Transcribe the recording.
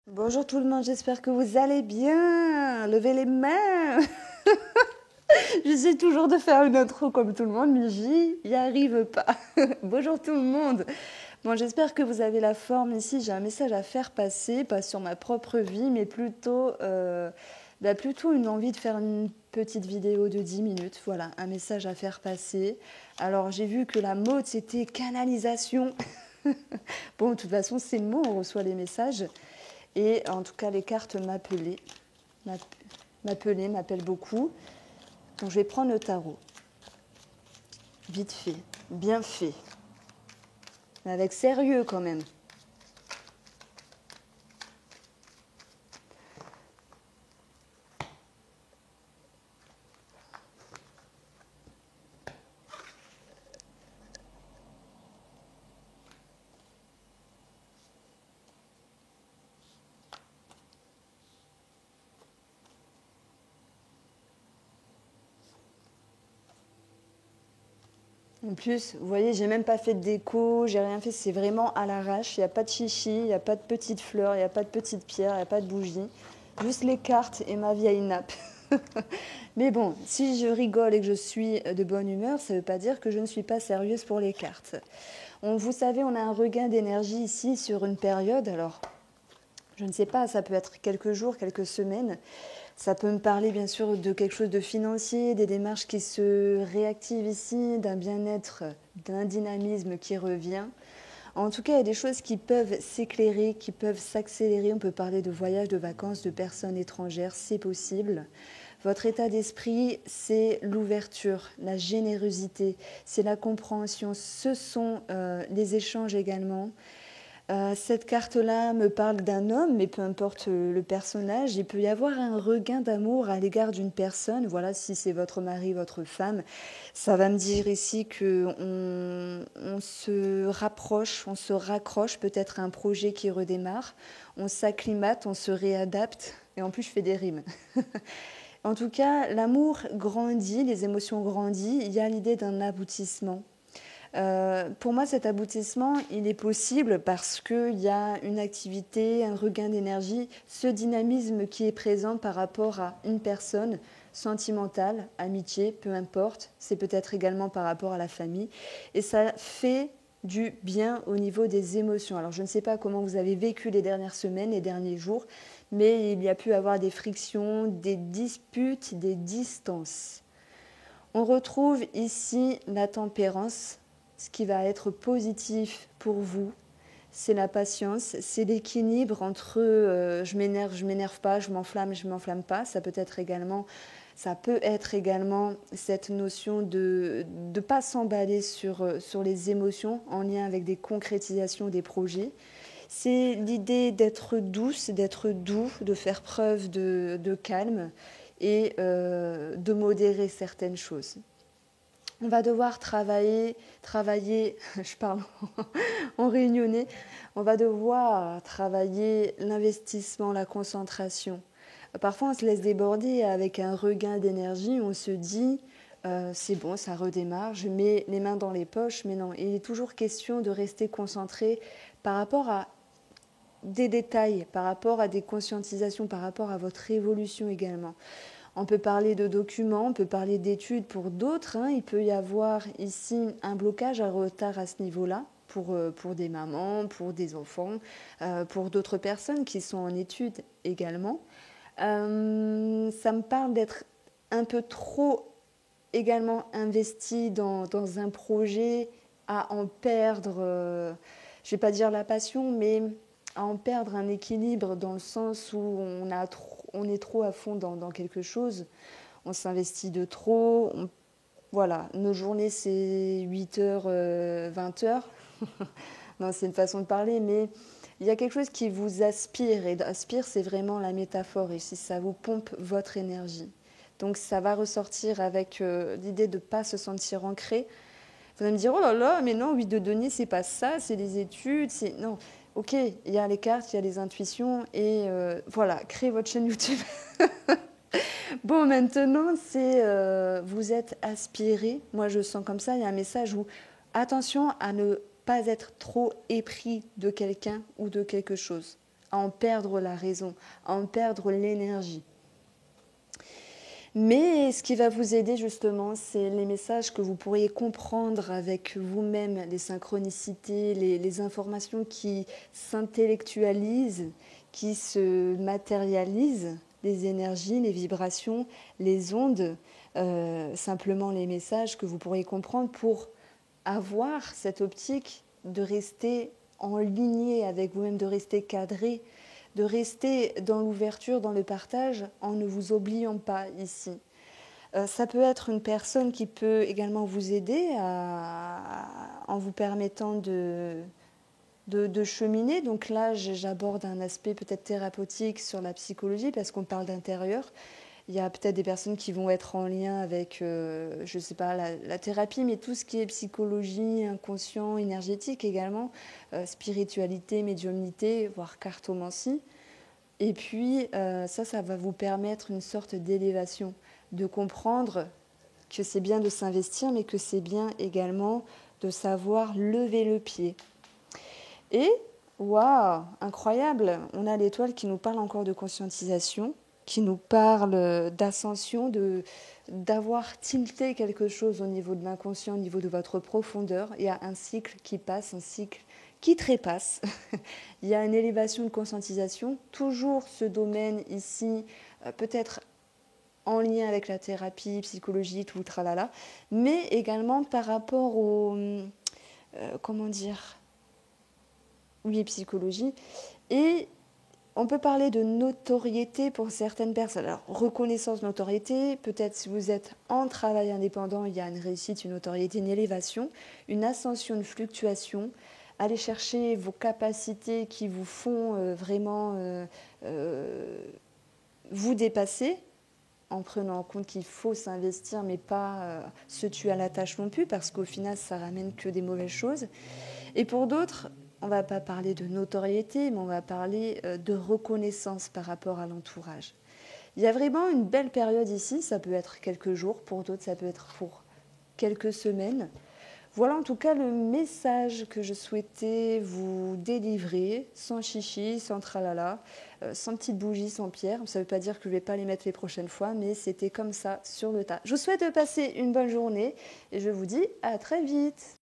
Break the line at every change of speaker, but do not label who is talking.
Bonjour tout le monde, j'espère que vous allez bien. Levez les mains. J'essaie toujours de faire une intro comme tout le monde, mais j'y arrive pas. Bonjour tout le monde. Bon, j'espère que vous avez la forme ici. J'ai un message à faire passer, pas sur ma propre vie, mais plutôt une envie de faire une petite vidéo de 10 minutes. Voilà, un message à faire passer. Alors, j'ai vu que la mode, c'était canalisation. Bon, de toute façon, c'est le mot, on reçoit les messages. Et en tout cas, les cartes m'appellent beaucoup. Donc, je vais prendre le tarot. Vite fait, bien fait. Mais avec sérieux quand même. En plus, vous voyez, j'ai même pas fait de déco, j'ai rien fait, c'est vraiment à l'arrache. Il n'y a pas de chichi, il n'y a pas de petites fleurs, il n'y a pas de petites pierres, il n'y a pas de bougies. Juste les cartes et ma vieille nappe. Mais bon, si je rigole et que je suis de bonne humeur, ça ne veut pas dire que je ne suis pas sérieuse pour les cartes. Vous savez, on a un regain d'énergie ici sur une période. Alors, je ne sais pas, ça peut être quelques jours, quelques semaines. Ça peut me parler bien sûr de quelque chose de financier, des démarches qui se réactivent ici, d'un bien-être, d'un dynamisme qui revient. En tout cas, il y a des choses qui peuvent s'éclairer, qui peuvent s'accélérer. On peut parler de voyages, de vacances, de personnes étrangères, c'est possible. Votre état d'esprit, c'est l'ouverture, la générosité, c'est la compréhension. Ce sont les échanges également. Cette carte-là me parle d'un homme, mais peu importe le personnage, il peut y avoir un regain d'amour à l'égard d'une personne. Voilà, si c'est votre mari, votre femme, ça va me dire ici on se rapproche, on se raccroche peut-être à un projet qui redémarre, on s'acclimate, on se réadapte, et en plus je fais des rimes. En tout cas, l'amour grandit, les émotions grandissent, il y a l'idée d'un aboutissement. Pour moi, cet aboutissement, il est possible parce qu'il y a une activité, un regain d'énergie, ce dynamisme qui est présent par rapport à une personne sentimentale, amitié, peu importe. C'est peut-être également par rapport à la famille. Et ça fait du bien au niveau des émotions. Alors, je ne sais pas comment vous avez vécu les dernières semaines, les derniers jours, mais il y a pu avoir des frictions, des disputes, des distances. On retrouve ici la tempérance. Ce qui va être positif pour vous, c'est la patience, c'est l'équilibre entre je m'énerve pas, je m'enflamme pas. Ça peut être également cette notion de ne pas s'emballer sur les émotions en lien avec des concrétisations des projets. C'est l'idée d'être douce, d'être doux, de faire preuve de calme et de modérer certaines choses. On va devoir travailler, je parle en réunionnais, on va devoir travailler l'investissement, la concentration. Parfois, on se laisse déborder avec un regain d'énergie, on se dit, c'est bon, ça redémarre, je mets les mains dans les poches, mais non, il est toujours question de rester concentré par rapport à des détails, par rapport à des conscientisations, par rapport à votre évolution également. On peut parler de documents, on peut parler d'études pour d'autres. Il peut y avoir ici un blocage, un retard à ce niveau-là pour des mamans, pour des enfants, pour d'autres personnes qui sont en études également. Ça me parle d'être un peu trop également investi dans un projet, à en perdre, je ne vais pas dire la passion, mais à en perdre un équilibre dans le sens où on est trop à fond dans quelque chose, on s'investit de trop. Voilà, nos journées c'est 8 heures, 20 heures. Non, c'est une façon de parler, mais il y a quelque chose qui vous aspire, et aspire c'est vraiment la métaphore ici, ça vous pompe votre énergie. Donc ça va ressortir avec l'idée de ne pas se sentir ancré. Vous allez me dire, oh là là, mais non, 8 de denier, c'est pas ça, c'est les études, c'est... Non, ok, il y a les cartes, il y a les intuitions, et voilà, créez votre chaîne YouTube. Bon, maintenant, c'est vous êtes aspiré. Moi, je sens comme ça, il y a un message où attention à ne pas être trop épris de quelqu'un ou de quelque chose. à en perdre la raison, à en perdre l'énergie. Mais ce qui va vous aider justement, c'est les messages que vous pourriez comprendre avec vous-même, les synchronicités, les informations qui s'intellectualisent, qui se matérialisent, les énergies, les vibrations, les ondes, simplement les messages que vous pourriez comprendre pour avoir cette optique de rester en lignée avec vous-même, de rester cadré, de rester dans l'ouverture, dans le partage, en ne vous oubliant pas ici. Ça peut être une personne qui peut également vous aider en vous permettant de cheminer. Donc là, j'aborde un aspect peut-être thérapeutique sur la psychologie parce qu'on parle d'intérieur. Il y a peut-être des personnes qui vont être en lien avec, je ne sais pas, la thérapie, mais tout ce qui est psychologie, inconscient, énergétique également, spiritualité, médiumnité, voire cartomancie. Et puis, ça va vous permettre une sorte d'élévation, de comprendre que c'est bien de s'investir, mais que c'est bien également de savoir lever le pied. Et, waouh, incroyable, on a l'étoile qui nous parle encore de conscientisation, qui nous parle d'ascension, d'avoir tilté quelque chose au niveau de l'inconscient, au niveau de votre profondeur. Il y a un cycle qui passe, un cycle qui trépasse. Il y a une élévation de conscientisation, toujours ce domaine ici, peut-être en lien avec la thérapie psychologique, tout le tralala, mais également par rapport au, comment dire, oui, psychologie, et on peut parler de notoriété pour certaines personnes. Alors, reconnaissance, notoriété, peut-être si vous êtes en travail indépendant, il y a une réussite, une notoriété, une élévation, une ascension, une fluctuation. Allez chercher vos capacités qui vous font vraiment vous dépasser, en prenant en compte qu'il faut s'investir, mais pas se tuer à la tâche non plus, parce qu'au final, ça ramène que des mauvaises choses. Et pour d'autres, on ne va pas parler de notoriété, mais on va parler de reconnaissance par rapport à l'entourage. Il y a vraiment une belle période ici, ça peut être quelques jours, pour d'autres ça peut être pour quelques semaines. Voilà en tout cas le message que je souhaitais vous délivrer, sans chichi, sans tralala, sans petite bougie, sans pierre. Ça ne veut pas dire que je ne vais pas les mettre les prochaines fois, mais c'était comme ça sur le tas. Je vous souhaite de passer une bonne journée et je vous dis à très vite.